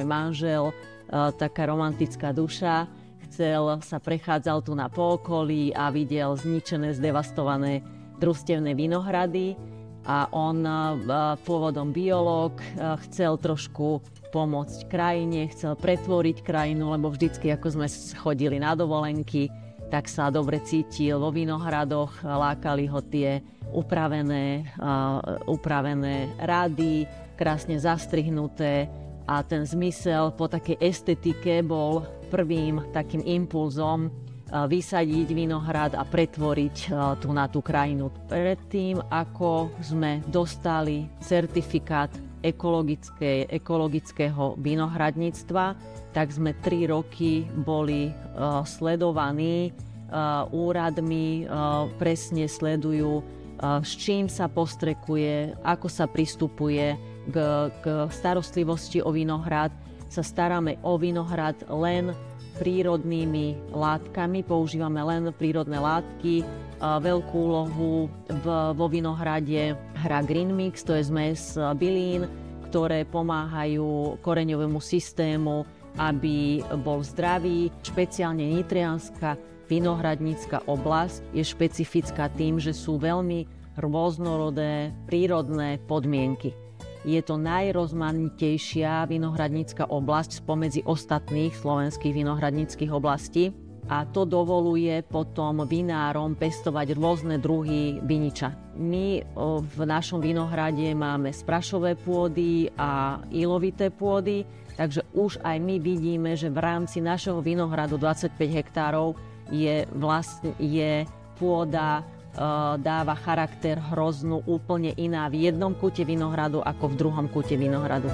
môj manžel, taká romantická duša. Sa prechádzal tu na pookolí a videl zničené, zdevastované družstevné vinohrady. A on, pôvodom biológ, chcel trošku pomôcť krajine, chcel pretvoriť krajinu, lebo vždycky, ako sme chodili na dovolenky, tak sa dobre cítil vo vinohradoch, lákali ho tie upravené rady, krásne zastrihnuté, a ten zmysel po takej estetike bol prvým takým impulzom vysadiť vinohrad a pretvoriť tu na tú krajinu. Predtým, ako sme dostali certifikát ekologického vinohradníctva, tak sme 3 roky boli sledovaní úradmi, presne sledujú, s čím sa postrekuje, ako sa pristupuje k starostlivosti o vinohrad. Sa staráme o vinohrad len prírodnými látkami, používame len prírodné látky. Veľkú úlohu vo vinohrade hrá Green Mix, to je zmes bylín, ktoré pomáhajú koreňovému systému, aby bol zdravý. Špeciálne nitrianska vinohradnícka oblasť je špecifická tým, že sú veľmi rôznorodé prírodné podmienky. Je to najrozmanitejšia vinohradnícka oblasť spomedzi ostatných slovenských vinohradníckych oblastí a to dovoluje potom vinárom pestovať rôzne druhy viniča. My v našom vinohrade máme sprašové pôdy a ilovité pôdy, takže už aj my vidíme, že v rámci našeho vinohradu 25 hektárov je pôda, dáva charakter hroznú úplne iná v jednom kúte vinohradu ako v druhom kúte vinohradu.